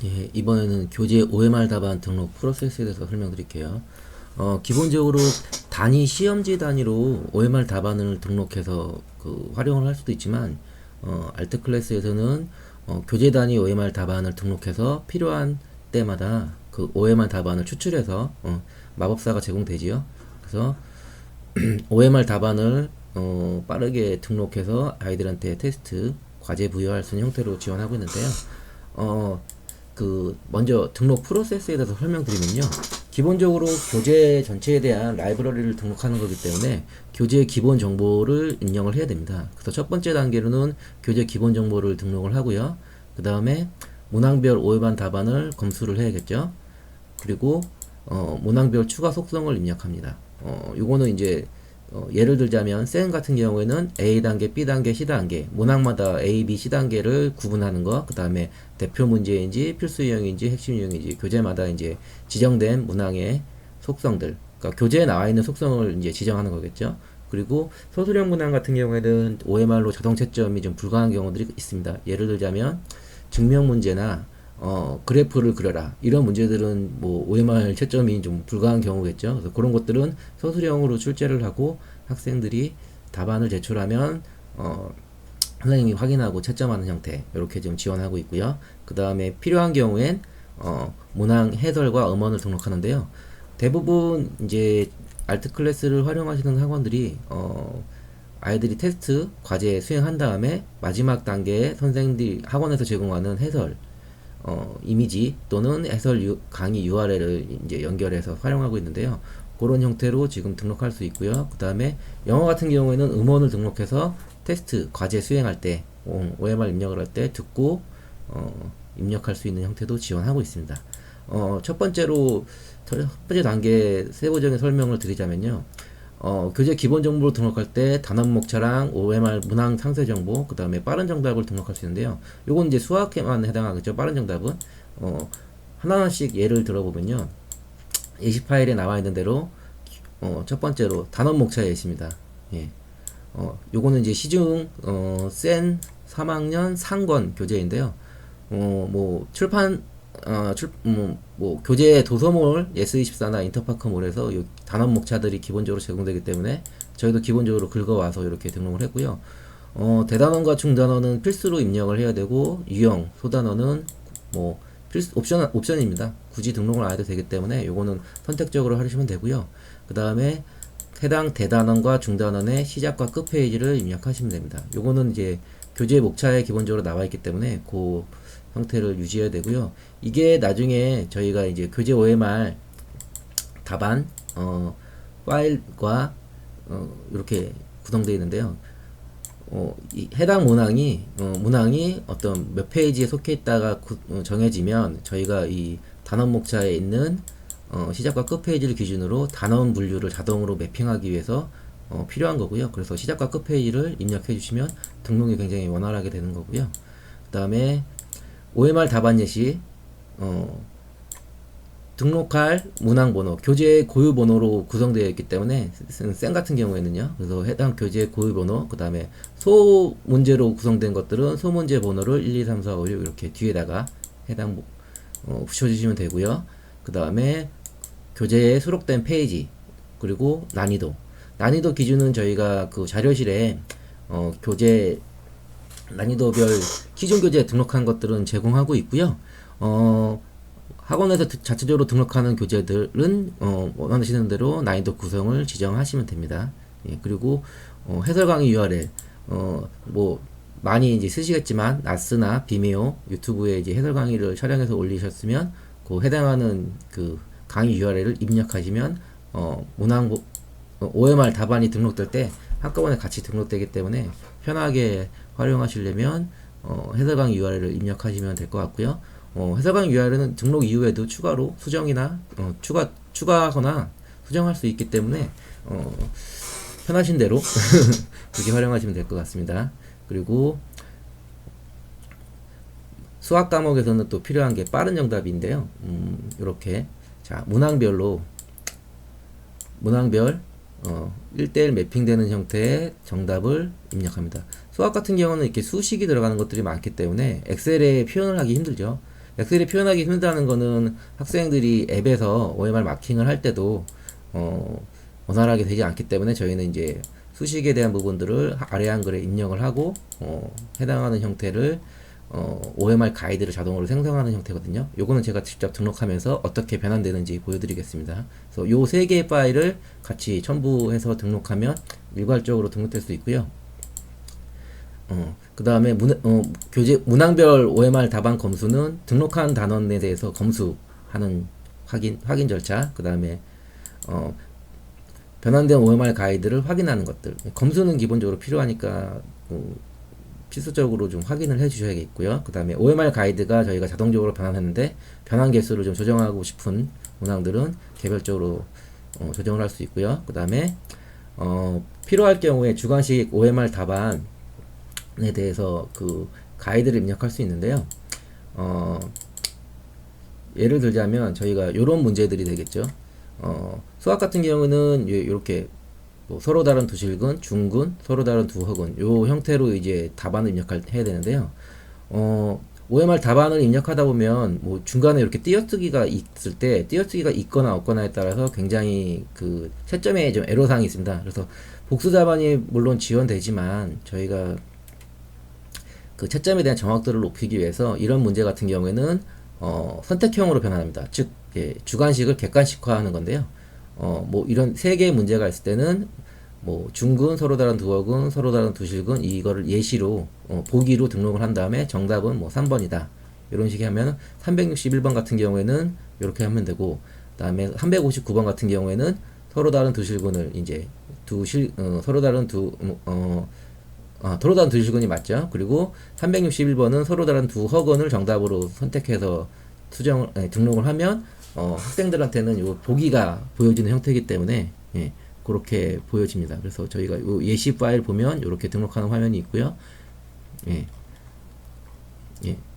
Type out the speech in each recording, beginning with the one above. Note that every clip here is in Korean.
예, 이번에는 교재 OMR 답안 등록 프로세스에 대해서 설명드릴게요. 기본적으로 단위 시험지 단위로 OMR 답안을 등록해서 활용을 할 수도 있지만, 알트 클래스에서는 교재 단위 OMR 답안을 등록해서 필요한 때마다 그 OMR 답안을 추출해서 마법사가 제공되지요. 그래서 OMR 답안을 빠르게 등록해서 아이들한테 테스트, 과제 부여할 수 있는 형태로 지원하고 있는데요. 어, 먼저 등록 프로세스에 대해서 설명드리면요. 기본적으로 교재 전체에 대한 라이브러리를 등록하는 거기 때문에 교재의 기본 정보를 입력을 해야 됩니다. 그래서 첫 번째 단계로는 교재 기본 정보를 등록을 하고요. 그 다음에 문항별 오해반 답안을 검수를 해야겠죠. 그리고 문항별 추가 속성을 입력합니다. 요거는 이제 예를 들자면 센 같은 경우에는 A단계, B단계, C단계 문항마다 A, B, C단계를 구분하는 거, 그 다음에 대표 문제인지 필수 유형인지 핵심 유형인지 교재마다 이제 지정된 문항의 속성들, 그러니까 교재에 나와 있는 속성을 이제 지정하는 거겠죠. 그리고 소수령 문항 같은 경우에는 OMR로 자동 채점이 좀 불가한 경우들이 있습니다. 예를 들자면 증명 문제나 그래프를 그려라. 이런 문제들은 뭐 OMR 채점이 좀 불가한 경우겠죠. 그래서 그런 것들은 서술형으로 출제를 하고 학생들이 답안을 제출하면 선생님이 확인하고 채점하는 형태 이렇게 지금 지원하고 있고요. 그 다음에 필요한 경우엔 문항 해설과 음원을 등록하는데요. 대부분 이제 알트 클래스를 활용하시는 학원들이 아이들이 테스트 과제 수행한 다음에 마지막 단계에 선생님들이 학원에서 제공하는 해설 이미지 또는 해설 강의 URL을 이제 연결해서 활용하고 있는데요. 그런 형태로 지금 등록할 수 있고요. 그 다음에 영어 같은 경우에는 음원을 등록해서 테스트 과제 수행할 때 OMR 입력을 할 때 듣고 입력할 수 있는 형태도 지원하고 있습니다. 첫 번째로 첫 번째 단계 세부적인 설명을 드리자면요. 교재 기본 정보를 등록할 때 단원 목차랑 OMR 문항 상세 정보, 그 다음에 빠른 정답을 등록할 수 있는데요. 요건 이제 수학에만 해당하겠죠. 빠른 정답은. 하나하나씩 예를 들어보면요. 예시 파일에 나와 있는 대로, 첫 번째로 단원 목차에 있습니다. 예. 요거는 이제 시중, 센 3학년 상권 교재인데요. 뭐, 교재 도서몰, 예스24나 인터파크몰에서 요 단원 목차들이 기본적으로 제공되기 때문에 저희도 기본적으로 긁어와서 이렇게 등록을 했고요. 대단원과 중단원은 필수로 입력을 해야 되고, 유형, 소단원은 뭐, 옵션입니다. 굳이 등록을 안 해도 되기 때문에 요거는 선택적으로 하시면 되고요. 그 다음에 해당 대단원과 중단원의 시작과 끝 페이지를 입력하시면 됩니다. 요거는 이제 교재 목차에 기본적으로 나와 있기 때문에 그 형태를 유지해야 되고요. 이게 나중에 저희가 이제 교재 OMR 답안 파일과 이렇게 구성되어 있는데요. 이 해당 문항이 어떤 몇 페이지에 속해 있다가 정해지면 저희가 이 단원 목차에 있는 시작과 끝 페이지를 기준으로 단원 분류를 자동으로 매핑하기 위해서 필요한 거고요. 그래서 시작과 끝 페이지를 입력해 주시면 등록이 굉장히 원활하게 되는 거고요. 그 다음에 OMR 답안 예시 등록할 문항 번호, 교재 고유 번호로 구성되어 있기 때문에 쌤 같은 경우에는요. 그래서 해당 교재 고유 번호, 그 다음에 소 문제로 구성된 것들은 소 문제 번호를 1, 2, 3, 4, 5, 6 이렇게 뒤에다가 해당 붙여주시면 되고요. 그 다음에 교재에 수록된 페이지, 그리고 난이도 기준은 저희가 그 자료실에 교재 난이도별 기존 교재에 등록한 것들은 제공하고 있고요. 학원에서 자체적으로 등록하는 교재들은 원하시는 대로 난이도 구성을 지정하시면 됩니다. 예, 그리고 해설 강의 URL 뭐 많이 이제 쓰시겠지만 나스나 비메오 유튜브에 이제 해설 강의를 촬영해서 올리셨으면 그 해당하는 그 강의 URL을 입력하시면 문항 OMR 답안이 등록될 때 한꺼번에 같이 등록되기 때문에 편하게 활용하시려면 해설 강의 URL을 입력하시면 될 것 같고요. 해설 강의 URL은 등록 이후에도 추가로 수정이나 추가하거나 수정할 수 있기 때문에 편하신 대로 그렇게 활용하시면 될 것 같습니다. 그리고 수학 과목에서는 또 필요한 게 빠른 정답인데요. 이렇게 자 문항별 1대1 매핑되는 형태의 정답을 입력합니다. 수학 같은 경우는 이렇게 수식이 들어가는 것들이 많기 때문에 엑셀에 표현을 하기 힘들죠. 엑셀이 표현하기 힘들다는 거는 학생들이 앱에서 OMR 마킹을 할 때도 원활하게 되지 않기 때문에 저희는 이제 수식에 대한 부분들을 아래 한글에 입력을 하고 해당하는 형태를 OMR 가이드를 자동으로 생성하는 형태거든요. 요거는 제가 직접 등록하면서 어떻게 변환되는지 보여드리겠습니다. 그래서 요 세 개의 파일을 같이 첨부해서 등록하면 일괄적으로 등록될 수 있고요. 그 다음에 교재 문항별 OMR 답안 검수는 등록한 단원에 대해서 검수하는 확인 절차, 그 다음에 변환된 OMR 가이드를 확인하는 것들. 검수는 기본적으로 필요하니까 필수적으로 좀 확인을 해 주셔야겠고요. 그 다음에 OMR 가이드가 저희가 자동적으로 변환했는데 변환 개수를 좀 조정하고 싶은 문항들은 개별적으로 조정을 할 수 있고요. 그 다음에 필요할 경우에 주관식 OMR 답안에 대해서 그 가이드를 입력할 수 있는데요. 예를 들자면 저희가 이런 문제들이 되겠죠. 수학 같은 경우는 이렇게 뭐 서로 다른 두 실근, 중근, 서로 다른 두 허근 요 형태로 이제 답안을 해야 되는데요. OMR 답안을 입력하다 보면 뭐 중간에 이렇게 띄어쓰기가 있을 때 띄어쓰기가 있거나 없거나에 따라서 굉장히 그 채점에 좀 애로사항이 있습니다. 그래서 복수 답안이 물론 지원되지만 저희가 그 채점에 대한 정확도를 높이기 위해서 이런 문제 같은 경우에는 선택형으로 변환합니다. 즉 주관식을 객관식화하는 건데요. 뭐 이런 세 개의 문제가 있을 때는 뭐 중근, 서로 다른 두 어근, 서로 다른 두 실근 이거를 예시로 보기로 등록을 한 다음에 정답은 뭐 3번이다. 이런 식이 하면 361번 같은 경우에는 이렇게 하면 되고, 그다음에 359번 같은 경우에는 서로 다른 두 실근을 이제 서로 다른 서로 다른 두 실근이 맞죠. 그리고 361번은 서로 다른 두 허근을 정답으로 선택해서 등록을 하면 학생들한테는 요 보기가 보여지는 형태이기 때문에 그렇게 보여집니다. 그래서 저희가 요 예시 파일 보면 이렇게 등록하는 화면이 있고요.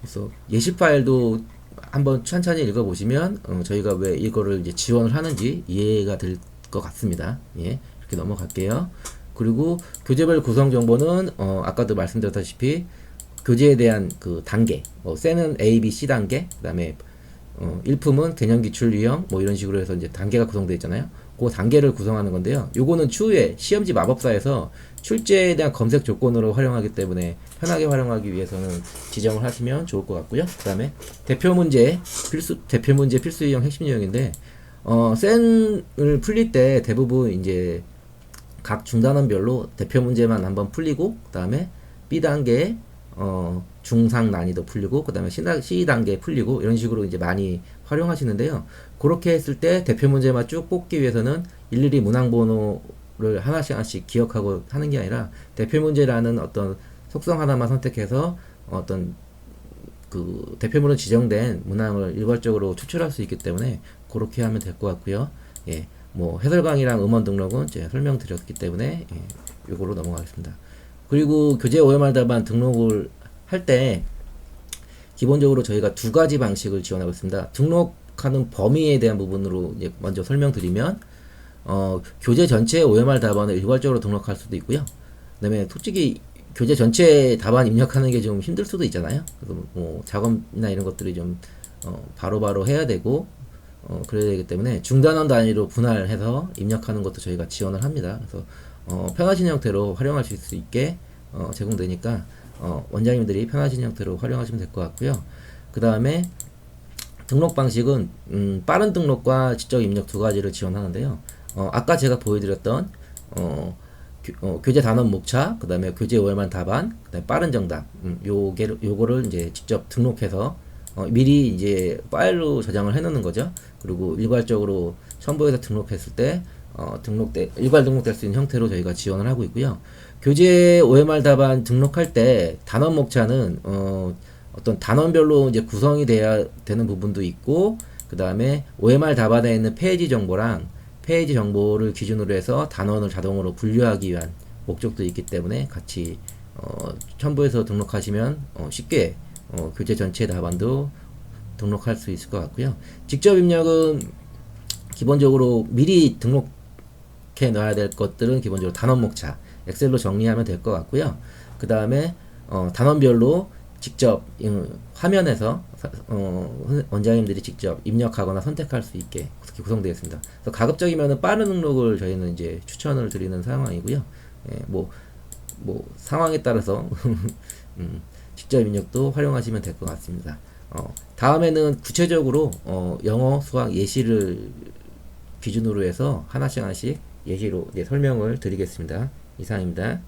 그래서 예시 파일도 한번 천천히 읽어보시면 저희가 왜 이거를 이제 지원을 하는지 이해가 될 것 같습니다. 이렇게 넘어갈게요. 그리고 교재별 구성 정보는 아까도 말씀드렸다시피 교재에 대한 그 단계, 셀은 A, B, C 단계, 그 다음에 일품은 개념 기출 유형 뭐 이런 식으로 해서 이제 단계가 구성되어 있잖아요. 그 단계를 구성하는 건데요. 요거는 추후에 시험지 마법사에서 출제에 대한 검색 조건으로 활용하기 때문에 편하게 활용하기 위해서는 지정을 하시면 좋을 것 같고요. 그 다음에 대표 문제 필수 유형 핵심 유형인데 셀을 풀릴 때 대부분 이제 각 중단원별로 대표 문제만 한번 풀리고, 그 다음에 B 단계 중상 난이도 풀리고, 그 다음에 C 단계 풀리고, 이런 식으로 이제 많이 활용하시는데요. 그렇게 했을 때 대표 문제만 쭉 뽑기 위해서는 일일이 문항 번호를 하나씩 기억하고 하는 게 아니라 대표 문제라는 어떤 속성 하나만 선택해서 어떤 그 대표문으로 지정된 문항을 일괄적으로 추출할 수 있기 때문에 그렇게 하면 될 것 같고요. 뭐 해설 강의랑 음원 등록은 제가 설명드렸기 때문에 요거로 넘어가겠습니다. 그리고 교재 OMR 답안 등록을 할 때 기본적으로 저희가 두 가지 방식을 지원하고 있습니다. 등록하는 범위에 대한 부분으로 이제 먼저 설명드리면 교재 전체 OMR 답안을 일괄적으로 등록할 수도 있고요. 그다음에 솔직히 교재 전체 답안 입력하는 게 좀 힘들 수도 있잖아요. 그래서 뭐 작업이나 이런 것들이 좀 바로바로 해야 되고 그래야 되기 때문에 중단원 단위로 분할해서 입력하는 것도 저희가 지원을 합니다. 그래서 편하신 형태로 활용하실 수 있게 제공되니까 원장님들이 편하신 형태로 활용하시면 될 것 같고요. 그 다음에 등록 방식은 빠른 등록과 직접 입력 두 가지를 지원하는데요. 아까 제가 보여드렸던 교재 단원 목차, 그 다음에 교재 OMR 답안, 그 다음에 빠른 정답, 요거를 이제 직접 등록해서 미리 이제 파일로 저장을 해 놓는 거죠. 그리고 일괄적으로 첨부해서 등록했을 때 일괄 등록될 수 있는 형태로 저희가 지원을 하고 있고요. 교재 OMR 답안 등록할 때 단원 목차는 어떤 단원별로 이제 구성이 돼야 되는 부분도 있고, 그 다음에 OMR 답안에 있는 페이지 정보랑 페이지 정보를 기준으로 해서 단원을 자동으로 분류하기 위한 목적도 있기 때문에 같이 첨부해서 등록하시면 쉽게 교재 전체 답안도 등록할 수 있을 것 같고요. 직접 입력은 기본적으로 미리 등록해 놔야 될 것들은 기본적으로 단원 목차 엑셀로 정리하면 될 것 같고요. 그 다음에 단원별로 직접 화면에서 원장님들이 직접 입력하거나 선택할 수 있게 그렇게 구성되어 있습니다. 그래서 가급적이면 빠른 등록을 저희는 이제 추천을 드리는 상황이고요. 예, 뭐 상황에 따라서 직접 입력도 활용하시면 될 것 같습니다. 다음에는 구체적으로 영어, 수학 예시를 기준으로 해서 하나씩 예시로 이제 설명을 드리겠습니다. 이상입니다.